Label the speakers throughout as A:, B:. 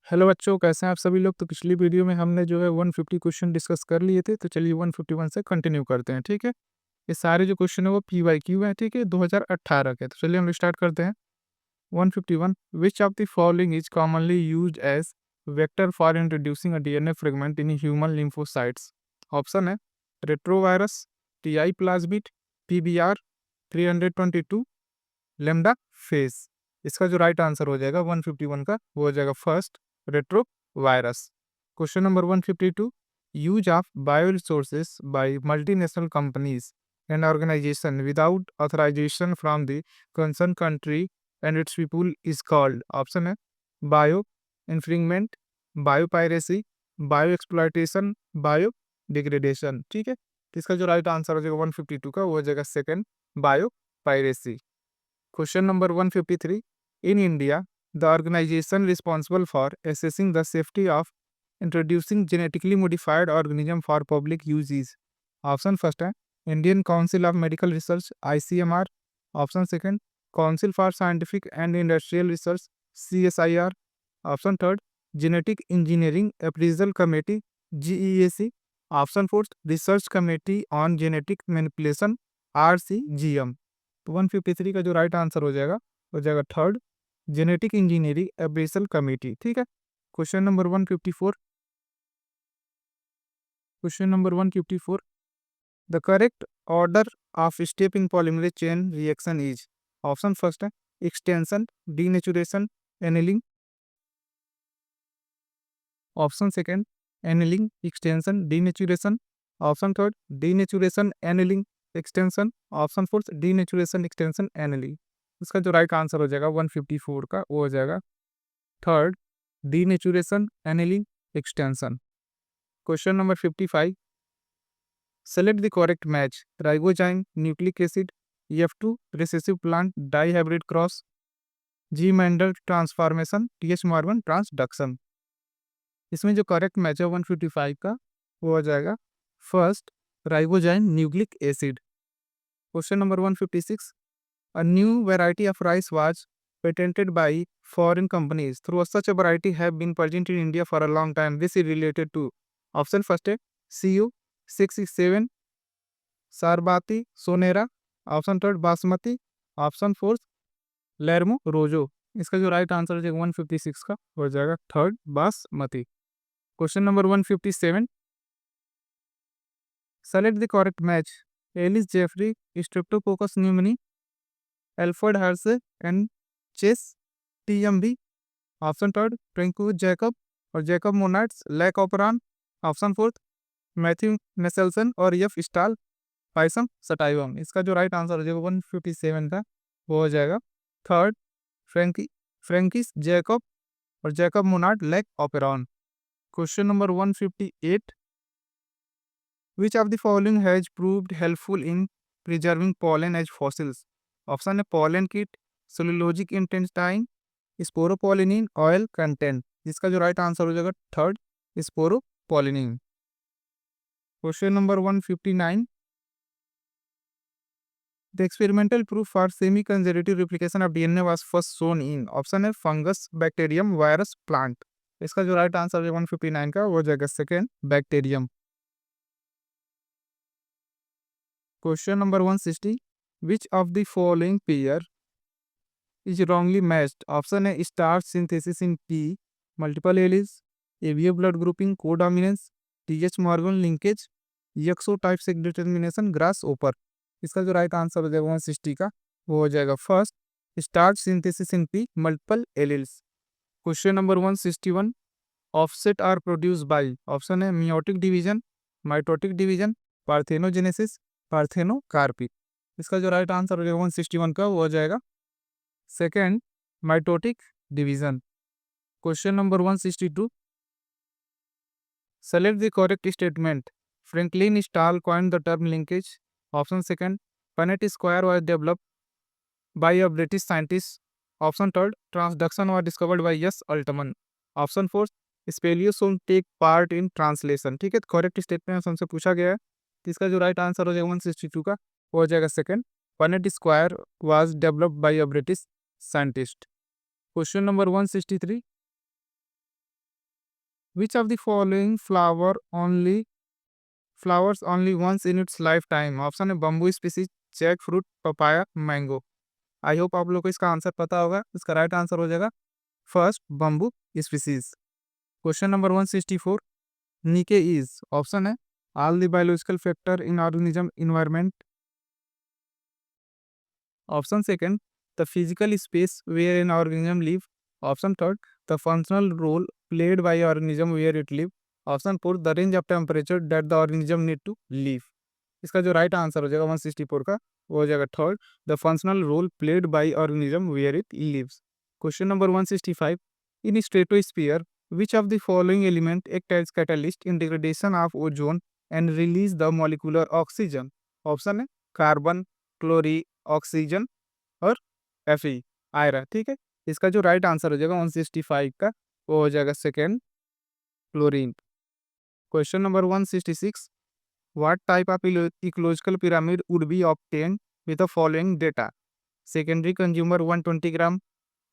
A: Hello बच्चों, कैसे हैं आप सभी लोग। तो पिछली वीडियो में हमने जो है 150 क्वेश्चन डिस्कस कर लिए थे। तो चलिए 151 से कंटिन्यू करते हैं। ठीक है, ये सारे जो क्वेश्चन है वो PYQ है। ठीक है, 2018 के। तो चलिए हम स्टार्ट करते हैं। 151, which of the following is commonly used as vector for introducing a DNA fragment in human lymphocytes. Option है retrovirus, TI plasmid, PBR 322, lambda phage. इसका जो राइट आंसर हो जाएगा 151 का, वो हो जाएगा first, retro virus. Question number 152, use of bio resources by multinational companies and organisation without authorisation from the concern country and its people is called. Option है bio infringement, bio piracy, bio exploitation, bio degradation. ठीक है, तो इसका जो right answer हो जाएगा 152 का, वो हो जाएगा second, bio piracy. Question number 153. In India, the organization responsible for assessing the safety of introducing genetically modified organism for public use is. Option first है Indian Council of Medical Research ICMR. Option second Council for Scientific and Industrial Research CSIR. Option third Genetic Engineering Appraisal Committee GEAC. Option fourth Research Committee on Genetic Manipulation RCGM. तो 153 का जो right answer हो जाएगा third, genetic engineering appraisal committee. ठीक है, question number 154। Question number 154, the correct order of step in polymerase chain reaction is. Option first है extension, denaturation, annealing. Option second annealing, extension, denaturation. Option third denaturation, annealing, extension. Option fourth denaturation, extension, annealing. इसका जो right answer हो जाएगा 154 का, वो हो जाएगा third, denaturation, annealing, extension. Question number 55, select the correct match ribozyme nucleic acid, F2 recessive plant dihybrid cross, G Mendel transformation, TH Morgan transduction. इसमें जो करेक्ट मैच है 155 का, वो हो जाएगा first, ribozyme nucleic acid. Question number 156, a new variety of rice was patented by foreign companies. Through such a variety have been present in India for a long time. This is related to. Option first है CU 667 Sharbati Sonora. Option third basmati. Option fourth Lerma Rojo. इसका जो right answer है 156 का, हो जाएगा थर्ड, basmati. Question number 157, select the correct match Alec Jeffreys Streptococcus pneumoniae, Alfred Hershey and Chase TMB। Option third ट्रिंकू Jacob और Jacob Monod's lac operon. Option fourth Matthew Meselson और F स्टाल पाइसम सटाइवम। इसका जो राइट आंसर हो जाएगा 157 का, वो हो जाएगा थर्ड, फ्रैंकी फ्रैंकिस जैकब और Jacob Monod lac operon. Question number 158, which of the following has proved helpful in preserving pollen as fossils. Option है pollen kit, cellulosic intestine, sporopollenin, oil content. जिसका जो राइट आंसर हो जाएगा third, sporopollenin. Question number 159, the experimental proof for semi conservative replication of DNA was first shown in. Option है fungus, bacterium, virus, plant. इसका जो right answer है 159 का, वो हो जाएगा second, bacterium. Question number 160, which of the following pair is wrongly matched. Option है starch synthesis in P, multiple alleles, ABA blood grouping, codominance, TH Morgan linkage, X O type से determination, grasshopper. इसका जो right answer हो जाएगा 160 का, वो हो जाएगा first, starch synthesis in P, multiple alleles. Question number 161, offset are produce by. Option है meiotic division, mitotic division, parthenogenesis, parthenocarpy. इसका जो राइट आंसर हो जाएगा 161 का, वो हो जाएगा second, mitotic division. Question number 162, select the correct statement Franklin Stahl coined the term linkage. Option second Punnett square was developed by a British scientist. Option third transduction was discovered by S Altman. Option fourth spliceosome take part in translation. ठीक है, correct statement हमसे पूछा गया है, तो इसका जो right answer हो जाएगा 162 का, वो हो जाएगा second, Punnett square was developed by a British scientist. Question number 163, which of the following flowers only once in its lifetime? Option है bamboo species, jackfruit, papaya, mango. I hope आप लोग को इसका answer पता होगा। इसका right answer हो जाएगा first bamboo species. Question number 164, niche is option है all the biological factor in organism environment. Option second, the physical space where an organism live. Option third, the functional role played by organism where it live. Option four, the range of temperature that the organism need to live. इसका जो right answer हो जाएगा 164 का, वो हो जाएगा third, the functional role played by organism where it lives. Question number 165, in stratosphere which of the following element act as catalyst in degradation of ozone and release the molecular oxygen? Option है carbon, क्लोरी, oxygen और Fe iron. ठीक है, इसका जो right answer हो जाएगा 165 का, वो हो जाएगा second, chlorine. Question number 166, what type of ecological pyramid would be obtained with the following data? Secondary consumer 120 gram,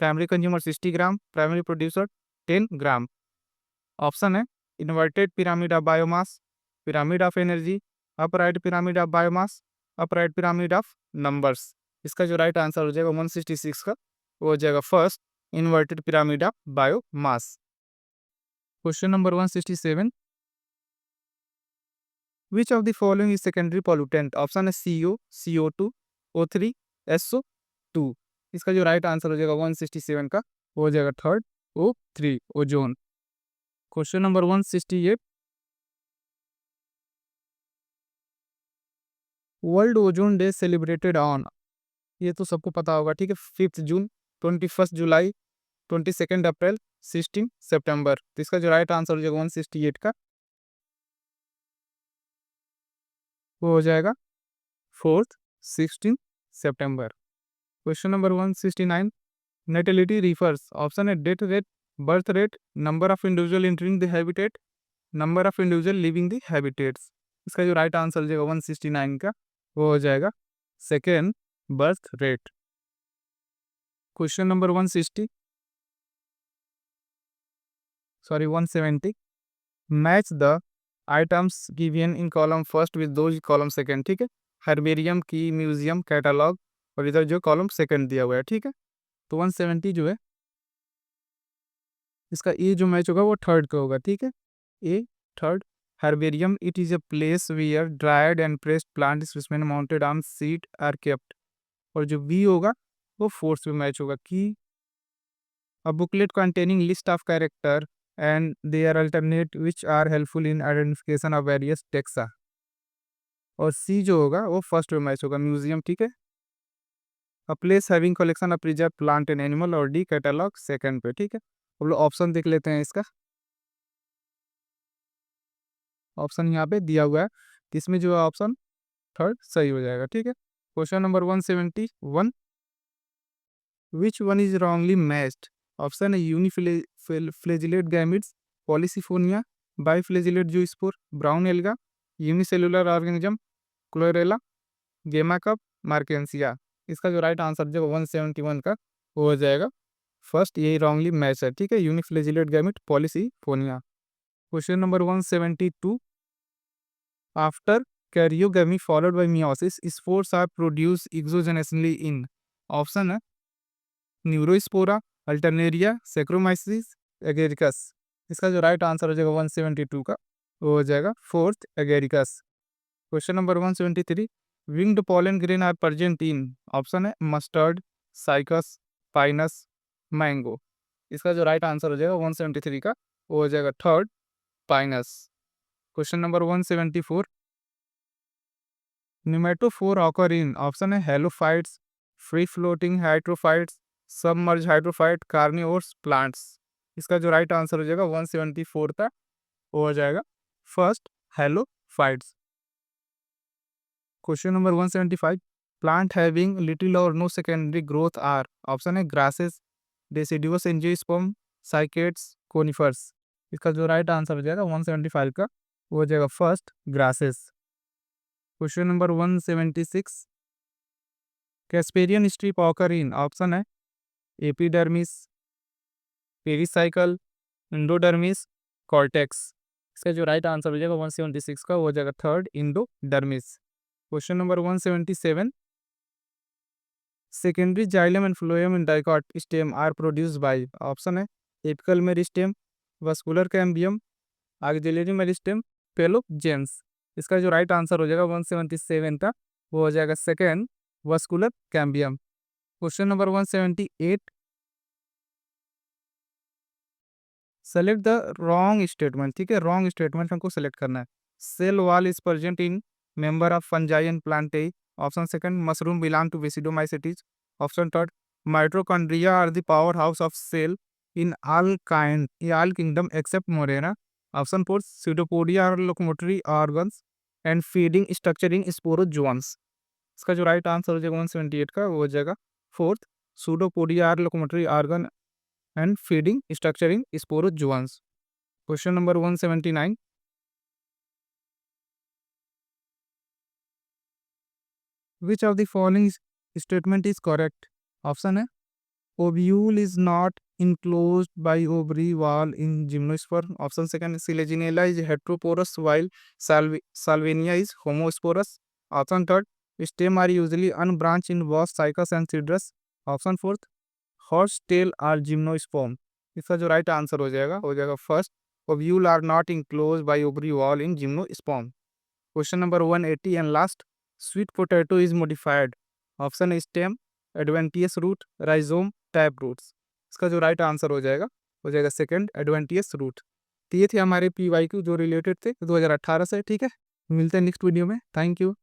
A: primary consumer 60 gram, primary producer 10 gram। Option है inverted pyramid of biomass, pyramid of energy, upright pyramid of biomass, upright pyramid of numbers. इसका जो right answer हो जाएगा 166 का, वो हो जाएगा first, inverted pyramid of biomass. Question number 167, which of the following is secondary pollutant? Option है CO, CO2, O3, SO2। इसका जो राइट आंसर हो जाएगा 167 का, वो हो जाएगा third, O3, ozone. Question number 168, world ozone day celebrated on, ये तो सबको पता होगा। ठीक है, 5 जून, 21 जुलाई, 22 अप्रैल, 16 सितंबर। तो इसका जो राइट आंसर हो जाएगा 168 का, वो हो जाएगा फोर्थ, 16 सितंबर। क्वेश्चन नंबर 169, नेटिलिटी रिफर्स, ऑप्शन है death rate, birth rate, number of individual entering the habitat, number of individual living the habitats. इसका जो राइट आंसर हो जाएगा 169 का, वो हो जाएगा second, birth rate. Question number 170, match the items given in column first with those column second. ठीक है, हर्बेरियम की, म्यूजियम, कैटलॉग, और इधर जो कॉलम सेकंड दिया हुआ है। ठीक है, तो 170 जो है, इसका ए जो मैच होगा वो थर्ड का होगा। ठीक है, a third. Herbarium, it is a place where dried and pressed plant specimen mounted on sheet are kept. और जो बी होगा वो फोर्थ में मैच होगा कि a booklet containing list of character and their alternate which are helpful in identification of various taxa। और सी जो होगा वो फर्स्ट में मैच होगा, म्यूजियम। ठीक है, a place having collection of preserve plant and animal, और डी कैटलॉग सेकंड पे। ठीक है, हम लोग ऑप्शन देख लेते हैं इसका। ऑप्शन यहाँ पे दिया हुआ है, इसमें जो है ऑप्शन थर्ड सही हो जाएगा। ठीक है, question number 171, which one is wrongly matched? Option है uniflagellate gametes, polysiphonia, biflagellate zoospore, brown alga, unicellular organism, chlorella, gemma cup, marchantia. इसका जो राइट आंसर जो 171 का, वो हो जाएगा फर्स्ट, यही रॉन्गली मैच है। ठीक है, uniflagellate gamete, polysiphonia. Question number 172, after karyogamy followed by meiosis spores are produce exogenously in. Option है न्यूरोस्पोरा, अल्टरनेरिया, सेक्रोमाइसिस, एगेरिकस। इसका जो राइट आंसर हो जाएगा 172 का, वो हो जाएगा fourth, Agaricus. Question number 173, winged pollen grain are present in. Option है मस्टर्ड, साइकस, पाइनस, मैंगो। इसका जो राइट आंसर हो जाएगा 173 का, वो हो जाएगा third, pinus. Question number 174, pneumatophore occur in. Option है halophytes, free floating hydrophytes, submerge hydrophyte, carnivores, plants. इसका जो राइट आंसर हो जाएगा 174 का, वो हो जाएगा first, halophytes. Question number 175, plant having little or no secondary growth are. Option है grasses, deciduous angiosperm, cycads, conifers. इसका जो राइट आंसर हो जाएगा 175 का, वो हो जाएगा first, grasses. Question number 176, Casparian strip occur in. Option है एपिडर्मिस, पेरिसाइकल, एंडोडर्मिस, कॉर्टेक्स। इसका जो राइट आंसर हो जाएगा 176 का, वो हो जाएगा third endodermis. Question number 177, secondary xylem and phloem in dicot stem are produce by, option है apical meristem, vascular cambium, axillary meristem, phellogens. इसका जो राइट आंसर हो जाएगा 177 का, वो हो जाएगा second vascular cambium. Question number 178, select the wrong statement. ठीक है, रॉन्ग स्टेटमेंट हमको सेलेक्ट करना है। Cell wall is present in member of fungi and plantae, option second mushroom belong to basidiomycetes, option third mitochondria are the power house of cell in all kingdom except monera, option fourth pseudopodia are locomotory organs and feeding structure in sporozoans. इसका जो right answer हो जाएगा 178 का, वो हो जाएगा fourth pseudopodia are locomotory organ and feeding structure in sporozoans. Question number 179, which of the following statement is correct? Option है ovule is not enclosed by ovary wall in gymnosperm, option second Selaginella is heteroporous while Salvinia is homosporous, option third stem are usually unbranched in both cycas and citrus, option fourth horse tail are gymnosperm. इसका जो right answer हो जाएगा first ovule are not enclose by ovary wall in gymnosperm. Question number 180 and last, sweet potato is modified, option stem, adventitious root, rhizome, tap roots. इसका जो right answer हो जाएगा second adventitious root. तो ये थे हमारे PYQ जो related थे 2018 से। ठीक है, मिलते हैं नेक्स्ट वीडियो में। Thank you.